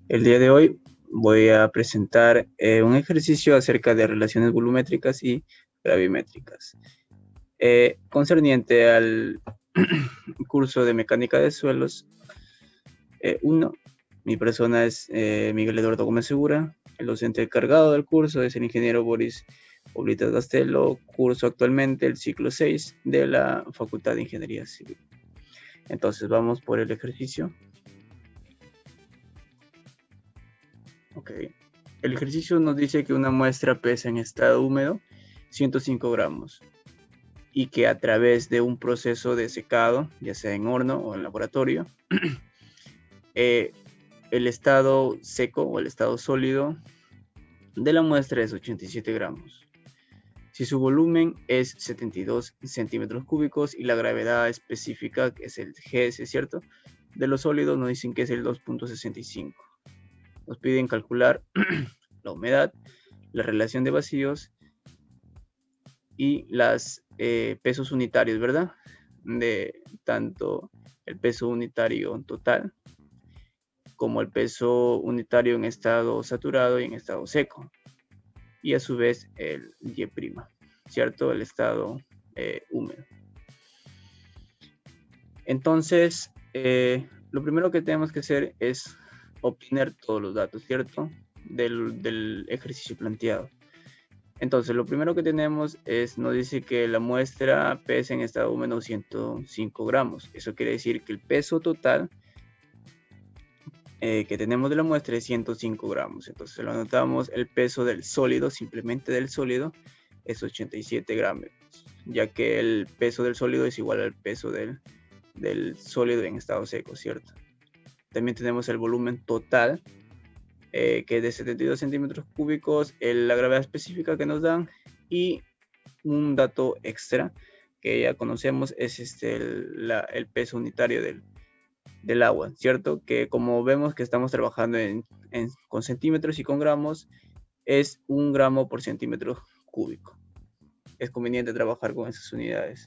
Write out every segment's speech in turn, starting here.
El día de hoy voy a presentar un ejercicio acerca de relaciones volumétricas y gravimétricas, concerniente al curso de mecánica de suelos 1. Mi persona es Miguel Eduardo Gómez Segura. El docente encargado del curso es el ingeniero Boris Oblitas Gastelo. Curso actualmente el ciclo 6 de la Facultad de Ingeniería Civil. Entonces vamos por el ejercicio. Ok. El ejercicio nos dice que una muestra pesa en estado húmedo 105 gramos y que a través de un proceso de secado, ya sea en horno o en laboratorio, el estado seco o el estado sólido de la muestra es 87 gramos. Si su volumen es 72 centímetros cúbicos y la gravedad específica, que es el GS, ¿cierto? De los sólidos nos dicen que es el 2.65. Nos piden calcular la humedad, la relación de vacíos y los pesos unitarios, ¿verdad? De tanto el peso unitario total como el peso unitario en estado saturado y en estado seco. Y a su vez el Y', ¿cierto? El estado húmedo. Entonces, lo primero que tenemos que hacer es obtener todos los datos, ¿cierto? Del ejercicio planteado. Entonces, lo primero que tenemos nos dice que la muestra pesa en estado húmedo 105 gramos. Eso quiere decir que el peso total que tenemos de la muestra es 105 gramos. Entonces, lo anotamos, el peso del sólido, simplemente del sólido, es 87 gramos, ya que el peso del sólido es igual al peso del sólido en estado seco, ¿cierto? También tenemos el volumen total, que es de 72 centímetros cúbicos, la gravedad específica que nos dan, y un dato extra que ya conocemos es el peso unitario del agua, ¿cierto? Que como vemos que estamos trabajando con centímetros y con gramos, es 1 gramo por centímetro cúbico. Es conveniente trabajar con esas unidades.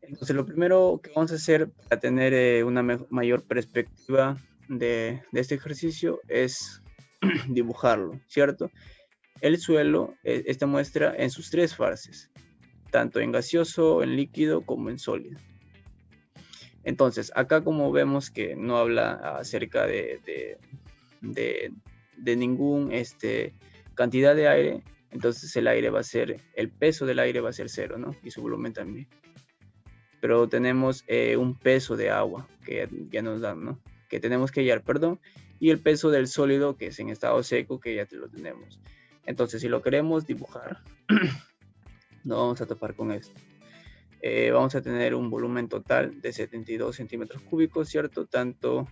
Entonces, lo primero que vamos a hacer para tener una mayor perspectiva de este ejercicio es dibujarlo, ¿cierto? El suelo, esta muestra en sus 3 fases, tanto en gaseoso, en líquido, como en sólido. Entonces, acá como vemos que no habla acerca de ningún cantidad de aire, entonces el peso del aire va a ser 0, ¿no? Y su volumen también. Pero tenemos un peso de agua que ya nos dan, ¿no? Que tenemos que hallar, perdón, y el peso del sólido, que es en estado seco, que ya lo tenemos. Entonces, si lo queremos dibujar, no vamos a topar con esto. Vamos a tener un volumen total de 72 centímetros cúbicos, ¿cierto? Tanto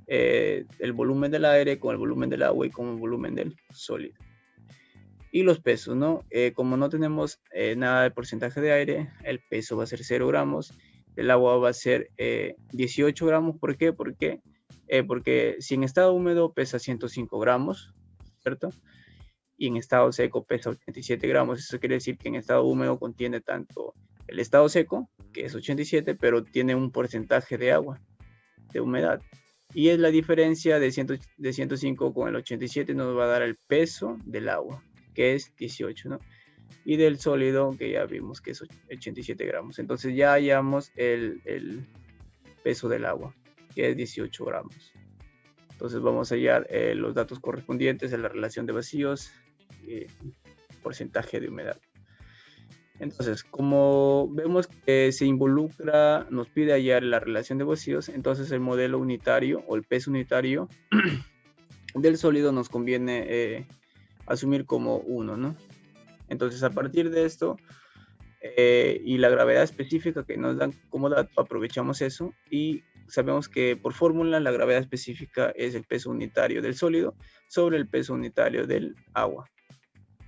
el volumen del aire con el volumen del agua y con el volumen del sólido. Y los pesos, ¿no? Como no tenemos nada de porcentaje de aire, el peso va a ser 0 gramos, el agua va a ser 18 gramos. ¿Por qué? Porque si en estado húmedo pesa 105 gramos, ¿cierto? Y en estado seco pesa 87 gramos. Eso quiere decir que en estado húmedo contiene tanto el estado seco, que es 87, pero tiene un porcentaje de agua, de humedad. Y es la diferencia de 105 con el 87 nos va a dar el peso del agua, que es 18, ¿no? Y del sólido, que ya vimos que es 87 gramos. Entonces ya hallamos el peso del agua, que es 18 gramos. Entonces vamos a hallar los datos correspondientes a la relación de vacíos y porcentaje de humedad. Entonces, como vemos que se involucra, nos pide hallar la relación de vacíos, entonces el modelo unitario o el peso unitario del sólido nos conviene asumir como 1, ¿no? Entonces, a partir de esto y la gravedad específica que nos dan como dato, aprovechamos eso y sabemos que por fórmula la gravedad específica es el peso unitario del sólido sobre el peso unitario del agua.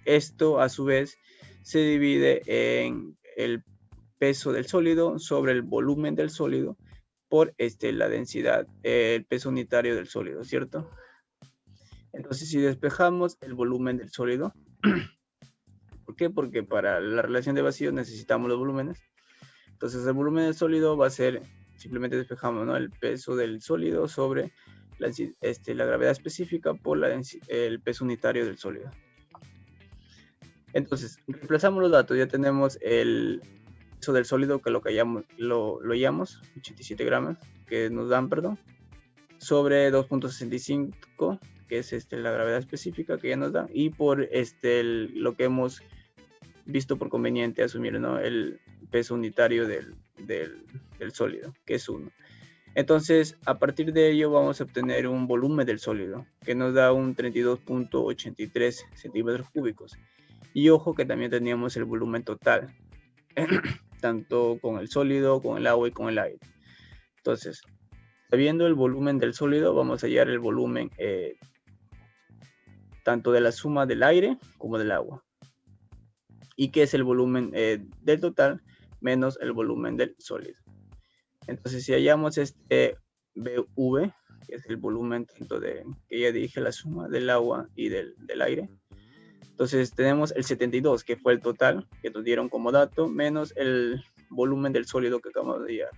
Esto a su vez se divide en el peso del sólido sobre el volumen del sólido por la densidad, el peso unitario del sólido, ¿cierto? Entonces, si despejamos el volumen del sólido, ¿por qué? Porque para la relación de vacío necesitamos los volúmenes. Entonces, el volumen del sólido va a ser, simplemente despejamos, ¿no? El peso del sólido sobre la gravedad específica por el peso unitario del sólido. Entonces, reemplazamos los datos, ya tenemos el peso del sólido, que lo hallamos, 87 gramos, que nos dan, perdón, sobre 2.65, que es la gravedad específica que ya nos da, y por lo que hemos visto por conveniente asumir, ¿no? El peso unitario del sólido, que es 1. Entonces, a partir de ello vamos a obtener un volumen del sólido, que nos da un 32.83 centímetros cúbicos. Y ojo que también teníamos el volumen total, tanto con el sólido, con el agua y con el aire. Entonces, sabiendo el volumen del sólido, vamos a hallar el volumen tanto de la suma del aire como del agua. Y que es el volumen del total menos el volumen del sólido. Entonces, si hallamos este BV, que es el volumen tanto que ya dije, la suma del agua y del aire, entonces tenemos el 72, que fue el total que nos dieron como dato, menos el volumen del sólido que acabamos de hallar,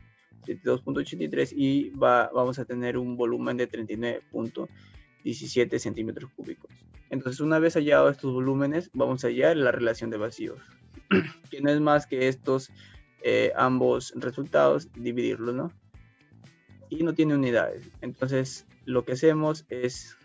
72.83, y vamos a tener un volumen de 39.17 centímetros cúbicos. Entonces, una vez hallados estos volúmenes, vamos a hallar la relación de vacíos, que no es más que estos ambos resultados, dividirlos, ¿no? Y no tiene unidades. Entonces, lo que hacemos es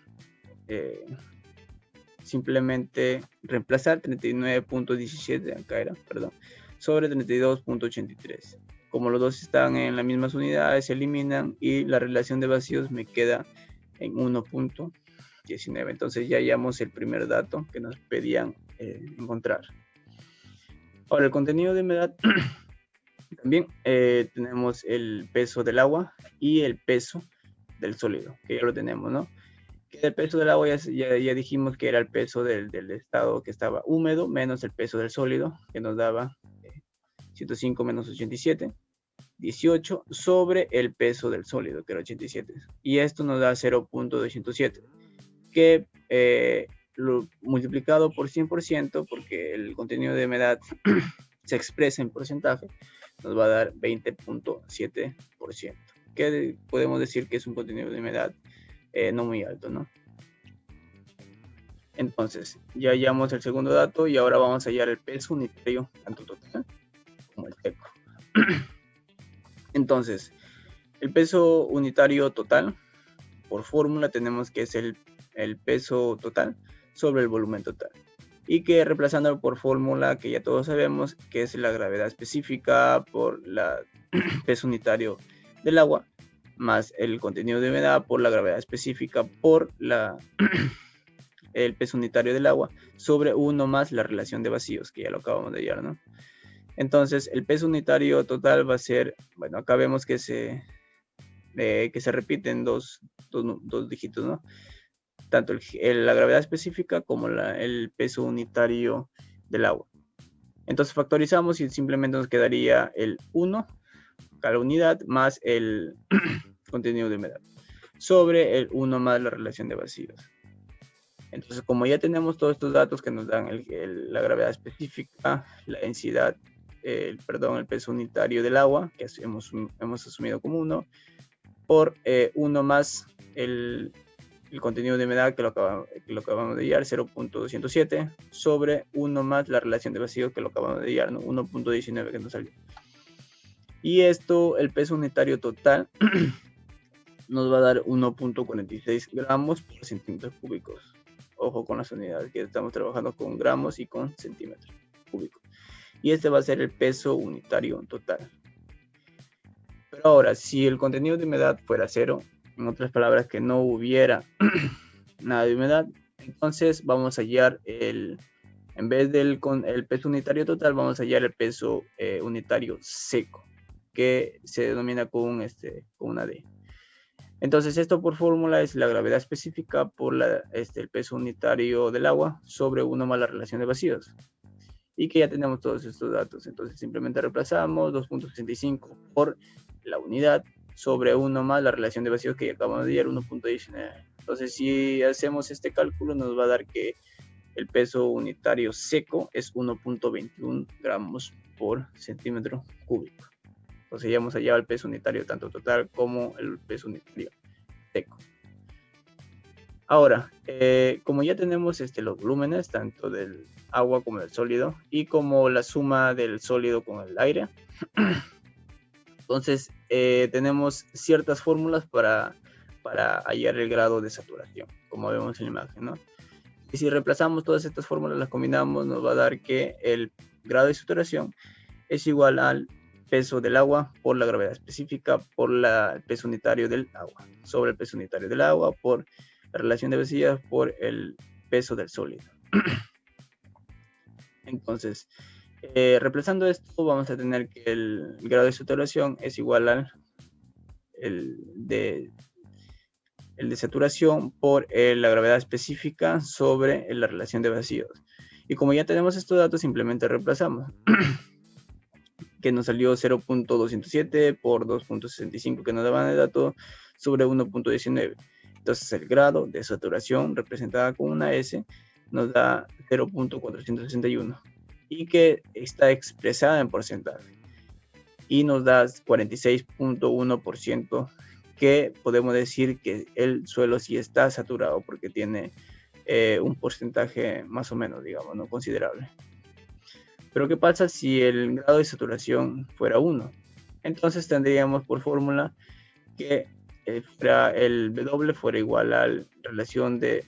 simplemente reemplazar 39.17, acá era, perdón, sobre 32.83. Como los dos están en las mismas unidades, se eliminan y la relación de vacíos me queda en 1.19. Entonces ya hallamos el primer dato que nos pedían encontrar. Ahora, el contenido de humedad, también tenemos el peso del agua y el peso del sólido, que ya lo tenemos, ¿no? El peso del agua ya dijimos que era el peso del estado que estaba húmedo menos el peso del sólido, que nos daba 105 menos 87, 18 sobre el peso del sólido, que era 87. Y esto nos da 0.207, que lo multiplicado por 100%, porque el contenido de humedad se expresa en porcentaje, nos va a dar 20.7%, que podemos decir que es un contenido de humedad no muy alto, ¿no? Entonces, ya hallamos el segundo dato y ahora vamos a hallar el peso unitario, tanto total como el seco. Entonces, el peso unitario total, por fórmula, tenemos que es el peso total sobre el volumen total. Y que reemplazándolo por fórmula, que ya todos sabemos, que es la gravedad específica por el peso unitario del agua, más el contenido de humedad por la gravedad específica por el peso unitario del agua, sobre 1 más la relación de vacíos, que ya lo acabamos de hallar, ¿no? Entonces, el peso unitario total va a ser, bueno, acá vemos que se repiten dos dígitos, ¿no? Tanto la gravedad específica como el peso unitario del agua. Entonces factorizamos y simplemente nos quedaría el 1, cada unidad, más el contenido de humedad, sobre el 1 más la relación de vacíos. Entonces, como ya tenemos todos estos datos que nos dan la gravedad específica, la densidad, el peso unitario del agua, que hemos asumido como 1, por 1 más el contenido de humedad que lo acabamos de hallar, 0.207, sobre 1 más la relación de vacío que lo acabamos de hallar, ¿no? 1.19 que nos salió. Y esto, el peso unitario total, nos va a dar 1.46 gramos por centímetros cúbicos. Ojo con las unidades, que estamos trabajando con gramos y con centímetros cúbicos. Y este va a ser el peso unitario total. Pero ahora, si el contenido de humedad fuera 0, en otras palabras, que no hubiera nada de humedad, entonces vamos a hallar en vez del el peso unitario total, vamos a hallar el peso unitario seco, que se denomina con una D. Entonces, esto por fórmula es la gravedad específica por el peso unitario del agua sobre 1 más la relación de vacíos. Y que ya tenemos todos estos datos. Entonces, simplemente reemplazamos 2.65 por la unidad sobre 1 más la relación de vacíos que ya acabamos de hallar, 1.19. Entonces, si hacemos este cálculo, nos va a dar que el peso unitario seco es 1.21 gramos por centímetro cúbico. Entonces ya hemos hallado el peso unitario tanto total como el peso unitario seco. Ahora, como ya tenemos los volúmenes, tanto del agua como del sólido, y como la suma del sólido con el aire, entonces tenemos ciertas fórmulas para hallar el grado de saturación, como vemos en la imagen, ¿no? Y si reemplazamos todas estas fórmulas, las combinamos, nos va a dar que el grado de saturación es igual al peso del agua por la gravedad específica por el peso unitario del agua, sobre el peso unitario del agua por la relación de vacías por el peso del sólido. Entonces, reemplazando esto, vamos a tener que el grado de saturación es igual al de saturación por la gravedad específica sobre la relación de vacíos. Y como ya tenemos estos datos, simplemente reemplazamos. Que nos salió 0.207 por 2.65 que nos daban el dato sobre 1.19. Entonces el grado de saturación representada con una S nos da 0.461 y que está expresada en porcentaje. Y nos da 46.1% que podemos decir que el suelo sí está saturado porque tiene un porcentaje más o menos, digamos, no considerable. Pero ¿qué pasa si el grado de saturación fuera 1? Entonces tendríamos por fórmula que el W fuera igual a la relación de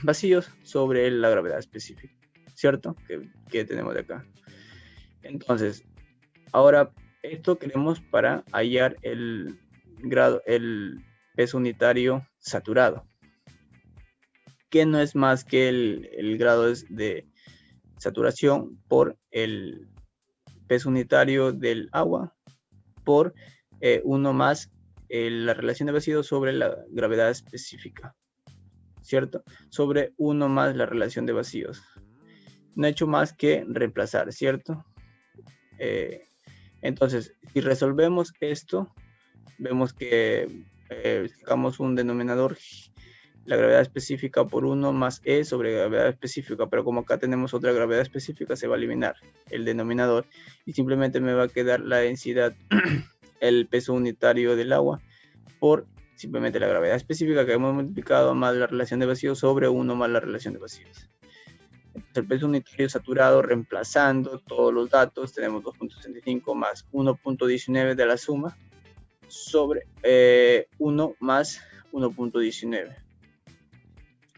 vacíos sobre la gravedad específica, ¿cierto? Que tenemos de acá. Entonces, ahora esto queremos para hallar el peso unitario saturado, que no es más que el grado de saturación por el peso unitario del agua por 1 más la relación de vacío sobre la gravedad específica, ¿cierto? Sobre 1 más la relación de vacíos. No he hecho más que reemplazar, ¿cierto? Entonces, si resolvemos esto, vemos que sacamos un denominador, la gravedad específica por 1 más E sobre gravedad específica, pero como acá tenemos otra gravedad específica, se va a eliminar el denominador y simplemente me va a quedar la densidad, el peso unitario del agua, por simplemente la gravedad específica que hemos multiplicado más la relación de vacíos sobre 1 más la relación de vacíos. Entonces, el peso unitario saturado, reemplazando todos los datos, tenemos 2.65 más 1.19 de la suma sobre 1 más 1.19,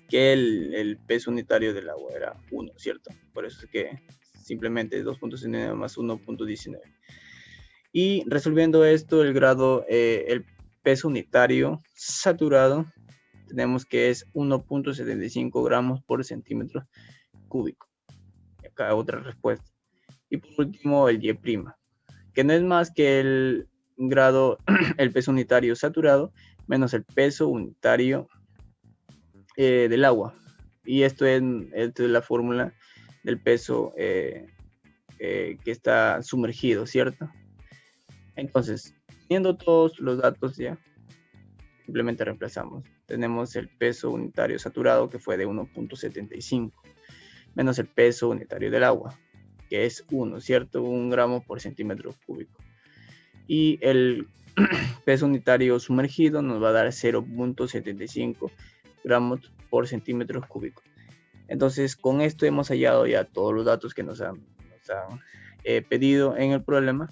que el peso unitario del agua era 1, ¿cierto? Por eso es que simplemente 2.69 más 1.19. Y resolviendo esto, el peso unitario saturado, tenemos que es 1.75 gramos por centímetro cúbico. Acá otra respuesta. Y por último, el Y', que no es más que el peso unitario saturado menos el peso unitario del agua. Y esto es la fórmula del peso que está sumergido, ¿cierto? Entonces, teniendo todos los datos ya, simplemente reemplazamos. Tenemos el peso unitario saturado que fue de 1.75 menos el peso unitario del agua, que es 1, ¿cierto? 1 gramo por centímetro cúbico. Y el peso unitario sumergido nos va a dar 0.75 gramos por centímetro cúbico. Entonces, con esto hemos hallado ya todos los datos que nos han pedido en el problema.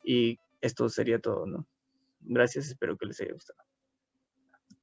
Y esto sería todo, ¿no? Gracias, espero que les haya gustado.